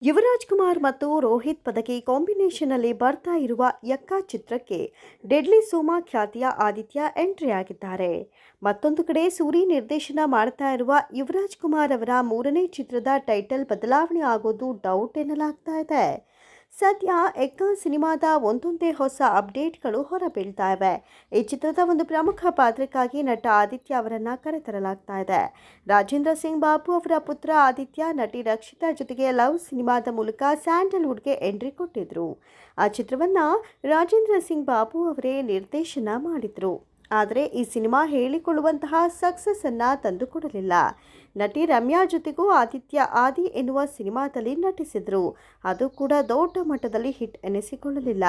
ಯುವರಾಜ್ ಕುಮಾರ್ ಮತ್ತು ರೋಹಿತ್ ಪದಕಿ ಕಾಂಬಿನೇಷನ್ ಅಲ್ಲಿ ಬರ್ತಾ ಇರುವ ಯಕ್ಕ ಚಿತ್ರಕ್ಕೆ ಡೆಡ್ಲಿ ಸೋಮಾ ಖ್ಯಾತಿಯ ಆದಿತ್ಯ ಎಂಟ್ರಿ ಆಗಿದ್ದಾರೆ. ಮತ್ತೊಂದು ಕಡೆ ಸೂರಿ ನಿರ್ದೇಶನ ಮಾಡ್ತಾ ಇರುವ ಯುವರಾಜ್ ಕುಮಾರ್ ಅವರ ಮೂರನೇ ಚಿತ್ರದ ಟೈಟಲ್ ಬದಲಾವಣೆ ಆಗೋದು ಡೌಟ್ ಎನ್ನಲಾಗ್ತಾ ಇದೆ. ಸದ್ಯ ಎಕ್ಕ ಸಿನಿಮಾದ ಒಂದೊಂದೇ ಹೊಸ ಅಪ್ಡೇಟ್ಗಳು ಹೊರಬೀಳ್ತಾ ಇವೆ. ಈ ಚಿತ್ರದ ಒಂದು ಪ್ರಮುಖ ಪಾತ್ರಕ್ಕಾಗಿ ನಟ ಆದಿತ್ಯ ಅವರನ್ನ ಕರೆತರಲಾಗ್ತಾ ಇದೆ. ರಾಜೇಂದ್ರ ಸಿಂಗ್ ಬಾಬು ಅವರ ಪುತ್ರ ಆದಿತ್ಯ ನಟಿ ರಕ್ಷಿತಾ ಜೊತೆಗೆ ಲವ್ ಸಿನಿಮಾದ ಮೂಲಕ ಸ್ಯಾಂಡಲ್ವುಡ್ಗೆ ಎಂಟ್ರಿ ಕೊಟ್ಟಿದ್ರು. ಆ ಚಿತ್ರವನ್ನ ರಾಜೇಂದ್ರ ಸಿಂಗ್ ಬಾಬು ಅವರೇ ನಿರ್ದೇಶನ ಮಾಡಿದ್ರು. ಆದರೆ ಈ ಸಿನಿಮಾ ಹೇಳಿಕೊಳ್ಳುವಂತಹ ಸಕ್ಸಸ್ ಅನ್ನ ತಂದುಕೊಡಲಿಲ್ಲ. ನಟಿ ರಮ್ಯಾ ಜೊತೆಗೂ ಆದಿತ್ಯ ಆದಿ ಎನ್ನುವ ಸಿನಿಮಾದಲ್ಲಿ ನಟಿಸಿದ್ರು. ಅದು ಕೂಡ ದೊಡ್ಡ ಮಟ್ಟದಲ್ಲಿ ಹಿಟ್ ಎನಿಸಿಕೊಳ್ಳಲಿಲ್ಲ.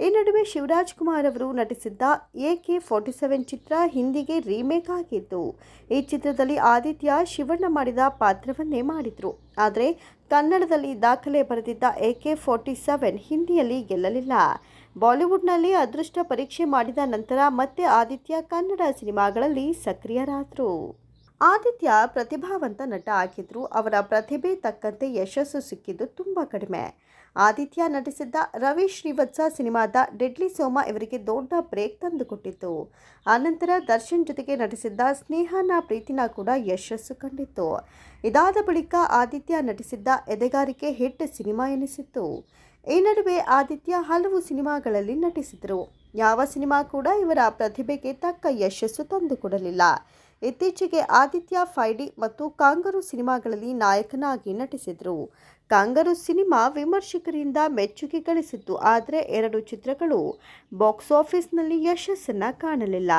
ಈ ನಡುವೆ ಶಿವರಾಜ್ ಕುಮಾರ್ ಅವರು ನಟಿಸಿದ್ದ AK47 ಚಿತ್ರ ಹಿಂದಿಗೆ ರೀಮೇಕ್ ಆಗಿತ್ತು. ಈ ಚಿತ್ರದಲ್ಲಿ ಆದಿತ್ಯ ಶಿವಣ್ಣ ಮಾಡಿದ ಪಾತ್ರವನ್ನೇ ಮಾಡಿದ್ರು. ಆದರೆ ಕನ್ನಡದಲ್ಲಿ ದಾಖಲೆ ಬರೆದಿದ್ದ AK47 ಹಿಂದಿಯಲ್ಲಿ ಗೆಲ್ಲಲಿಲ್ಲ. ಬಾಲಿವುಡ್ನಲ್ಲಿ ಅದೃಷ್ಟ ಪರೀಕ್ಷೆ ಮಾಡಿದ ನಂತರ ಮತ್ತೆ ಆದಿತ್ಯ ಕನ್ನಡ ಸಿನಿಮಾಗಳಲ್ಲಿ ಸಕ್ರಿಯರಾದರು. ಆದಿತ್ಯ ಪ್ರತಿಭಾವಂತ ನಟ ಆಗಿದ್ರು. ಅವರ ಪ್ರತಿಭೆ ತಕ್ಕಂತೆ ಯಶಸ್ಸು ಸಿಕ್ಕಿದ್ದು ತುಂಬ ಕಡಿಮೆ. ಆದಿತ್ಯ ನಟಿಸಿದ್ದ ರವಿ ಶ್ರೀವತ್ಸ ಸಿನಿಮಾದ ಡೆಡ್ಲಿ ಸೋಮಾ ಇವರಿಗೆ ದೊಡ್ಡ ಬ್ರೇಕ್ ತಂದುಕೊಟ್ಟಿತ್ತು. ಆನಂತರ ದರ್ಶನ್ ಜೊತೆಗೆ ನಟಿಸಿದ್ದ ಸ್ನೇಹನ ಪ್ರೀತಿನ ಕೂಡ ಯಶಸ್ಸು ಕಂಡಿತ್ತು. ಇದಾದ ಬಳಿಕ ಆದಿತ್ಯ ನಟಿಸಿದ್ದ ಎದೆಗಾರಿಕೆ ಹಿಟ್ ಸಿನಿಮಾ ಎನಿಸಿತ್ತು. ಈ ನಡುವೆ ಆದಿತ್ಯ ಹಲವು ಸಿನಿಮಾಗಳಲ್ಲಿ ನಟಿಸಿದರು. ಯಾವ ಸಿನಿಮಾ ಕೂಡ ಇವರ ಪ್ರತಿಭೆಗೆ ತಕ್ಕ ಯಶಸ್ಸು ತಂದುಕೊಡಲಿಲ್ಲ. ಇತ್ತೀಚೆಗೆ ಆದಿತ್ಯ 5D ಮತ್ತು ಕಾಂಗರು ಸಿನಿಮಾಗಳಲ್ಲಿ ನಾಯಕನಾಗಿ ನಟಿಸಿದರು. ಕಾಂಗರು ಸಿನಿಮಾ ವಿಮರ್ಶಕರಿಂದ ಮೆಚ್ಚುಗೆ ಗಳಿಸಿತ್ತು. ಆದರೆ 2 ಚಿತ್ರಗಳು ಬಾಕ್ಸ್ ಆಫೀಸ್ನಲ್ಲಿ ಯಶಸ್ಸನ್ನು ಕಾಣಲಿಲ್ಲ.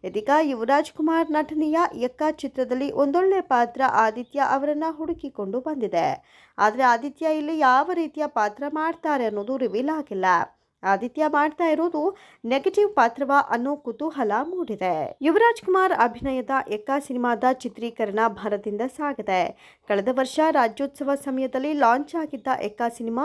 ಇದೀಗ ಯುವರಾಜ್ ಕುಮಾರ್ ನಟನೆಯ ಯಕ್ಕ ಚಿತ್ರದಲ್ಲಿ ಒಂದೊಳ್ಳೆ ಪಾತ್ರ ಆದಿತ್ಯ ಅವರನ್ನು ಹುಡುಕಿಕೊಂಡು ಬಂದಿದೆ. ಆದರೆ ಆದಿತ್ಯ ಇಲ್ಲಿ ಯಾವ ರೀತಿಯ ಪಾತ್ರ ಮಾಡ್ತಾರೆ ಅನ್ನೋದು ರಿವೀಲ್ ಆಗಿಲ್ಲ. ಆದಿತ್ಯ ಮಾಡ್ತಾ ಇರೋದು ನೆಗೆಟಿವ್ ಪಾತ್ರವಾ ಅನ್ನೋ ಕುತೂಹಲ ಮೂಡಿದೆ. ಯುವರಾಜ್ ಕುಮಾರ್ ಅಭಿನಯದ ಯಕ್ಕ ಸಿನಿಮಾದ ಚಿತ್ರೀಕರಣ ಭರದಿಂದ ಸಾಗಿದೆ. ಕಳೆದ ವರ್ಷ ರಾಜ್ಯೋತ್ಸವ ಸಮಯದಲ್ಲಿ ಲಾಂಚ್ ಆಗಿದ್ದ ಯಕ್ಕ ಸಿನಿಮಾ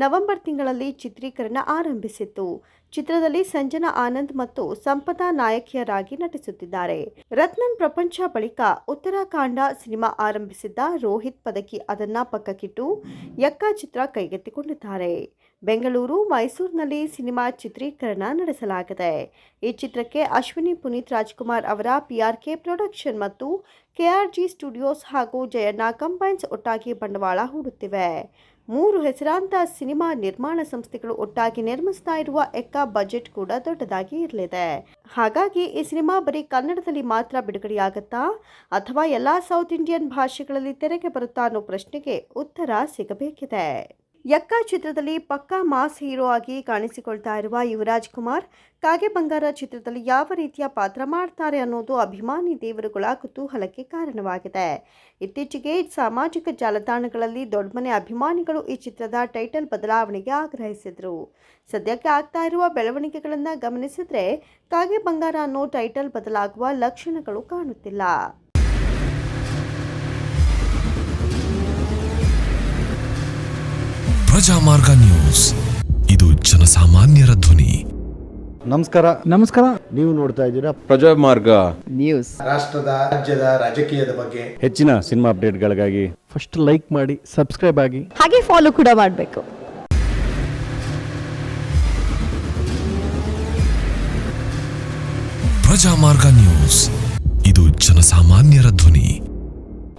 ನವೆಂಬರ್ ತಿಂಗಳಲ್ಲಿ ಚಿತ್ರೀಕರಣ ಆರಂಭಿಸಿತ್ತು. ಚಿತ್ರದಲ್ಲಿ ಸಂಜನಾ ಆನಂದ್ ಮತ್ತು ಸಂಪದಾ ನಾಯಕಿಯರಾಗಿ ನಟಿಸುತ್ತಿದ್ದಾರೆ. ರತ್ನನ್ ಪ್ರಪಂಚ ಬಳಿಕ ಉತ್ತರಾಖಂಡ ಸಿನಿಮಾ ಆರಂಭಿಸಿದ್ದ ರೋಹಿತ್ ಪದಕಿ ಅದನ್ನ ಪಕ್ಕಕ್ಕಿಟ್ಟು ಯಕ್ಕ ಚಿತ್ರ ಕೈಗೆತ್ತಿಕೊಂಡಿದ್ದಾರೆ. ಬೆಂಗಳೂರು, ಮೈಸೂರಿನಲ್ಲಿ ಸಿನಿಮಾ ಚಿತ್ರೀಕರಣ ನಡೆಸಲಾಗಿದೆ. ಈ ಚಿತ್ರಕ್ಕೆ ಅಶ್ವಿನಿ ಪುನೀತ್ ರಾಜ್ಕುಮಾರ್ ಅವರ PRK ಪ್ರೊಡಕ್ಷನ್ ಮತ್ತು KRG ಸ್ಟುಡಿಯೋಸ್ ಹಾಗೂ ಜಯಣ್ಣ ಕಂಬೈನ್ಸ್ ಒಟ್ಟಾಗಿ ಬಂಡವಾಳ ಹೂಡುತ್ತಿವೆ. 3 ಹೆಸರಾಂತ ಸಿನಿಮಾ ನಿರ್ಮಾಣ ಸಂಸ್ಥೆಗಳು ಒಟ್ಟಾಗಿ ನಿರ್ಮಿಸ್ತಾ ಇರುವ ಯಕ್ಕ ಬಜೆಟ್ ಕೂಡ ದೊಡ್ಡದಾಗಿ ಇರಲಿದೆ. ಹಾಗಾಗಿ ಈ ಸಿನಿಮಾ ಬರೀ ಕನ್ನಡದಲ್ಲಿ ಮಾತ್ರ ಬಿಡುಗಡೆಯಾಗುತ್ತಾ ಅಥವಾ ಎಲ್ಲ ಸೌತ್ ಇಂಡಿಯನ್ ಭಾಷೆಗಳಲ್ಲಿ ತೆರೆಗೆ ಬರುತ್ತಾ ಅನ್ನೋ ಪ್ರಶ್ನೆಗೆ ಉತ್ತರ ಸಿಗಬೇಕಿದೆ. ಯಕ್ಕ ಚಿತ್ರದಲ್ಲಿ ಪಕ್ಕಾ ಮಾಸ್ ಹೀರೋ ಆಗಿ ಕಾಣಿಸಿಕೊಳ್ತಾ ಇರುವ ಯುವರಾಜ್ ಕುಮಾರ್ ಕಾಗೆ ಬಂಗಾರ ಚಿತ್ರದಲ್ಲಿ ಯಾವ ರೀತಿಯ ಪಾತ್ರ ಮಾಡ್ತಾರೆ ಅನ್ನೋದು ಅಭಿಮಾನಿ ದೇವರುಗಳ ಕುತೂಹಲಕ್ಕೆ ಕಾರಣವಾಗಿದೆ. ಇತ್ತೀಚೆಗೆ ಸಾಮಾಜಿಕ ಜಾಲತಾಣಗಳಲ್ಲಿ ದೊಡ್ಡಮನೆ ಅಭಿಮಾನಿಗಳು ಈ ಚಿತ್ರದ ಟೈಟಲ್ ಬದಲಾವಣೆಗೆ ಆಗ್ರಹಿಸಿದ್ರು. ಸದ್ಯಕ್ಕೆ ಆಗ್ತಾ ಇರುವ ಬೆಳವಣಿಗೆಗಳನ್ನು ಗಮನಿಸಿದ್ರೆ ಕಾಗೆ ಬಂಗಾರ ಅನ್ನೋ ಟೈಟಲ್ ಬದಲಾಗುವ ಲಕ್ಷಣಗಳು ಕಾಣುತ್ತಿಲ್ಲ. ಪ್ರಜಾಮಾರ್ಗ ನ್ಯೂಸ್, ಇದು ಜನಸಾಮಾನ್ಯರ ಧ್ವನಿ. ನಮಸ್ಕಾರ. ನೀವು ನೋಡ್ತಾ ಇದ್ದೀರಾ ಪ್ರಜಾಮಾರ್ಗ ನ್ಯೂಸ್. ರಾಷ್ಟ್ರದ ರಾಜ್ಯದ ರಾಜಕೀಯದ ಬಗ್ಗೆ ಹೆಚ್ಚಿನ ಸಿನಿಮಾ ಅಪ್ಡೇಟ್ಗಳಿಗಾಗಿ ಫಸ್ಟ್ ಲೈಕ್ ಮಾಡಿ, ಸಬ್ಸ್ಕ್ರೈಬ್ ಆಗಿ, ಹಾಗೆ ಫಾಲೋ ಕೂಡ ಮಾಡಬೇಕು. ಪ್ರಜಾಮಾರ್ಗ ನ್ಯೂಸ್, ಇದು ಜನಸಾಮಾನ್ಯರ ಧ್ವನಿ.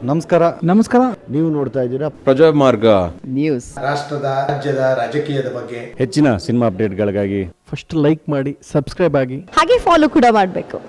ನಮಸ್ಕಾರ. ನೀವು ನೋಡ್ತಾ ಇದ್ದೀರಾ ಪ್ರಜಾಮಾರ್ಗ ನ್ಯೂಸ್. ರಾಷ್ಟ್ರದ ರಾಜ್ಯದ ರಾಜಕೀಯದ ಬಗ್ಗೆ ಹೆಚ್ಚಿನ ಸಿನಿಮಾ ಅಪ್ಡೇಟ್ಗಳಿಗಾಗಿ ಫಸ್ಟ್ ಲೈಕ್ ಮಾಡಿ, ಸಬ್ಸ್ಕ್ರೈಬ್ ಆಗಿ, ಹಾಗೆ ಫಾಲೋ ಕೂಡ ಮಾಡಬೇಕು.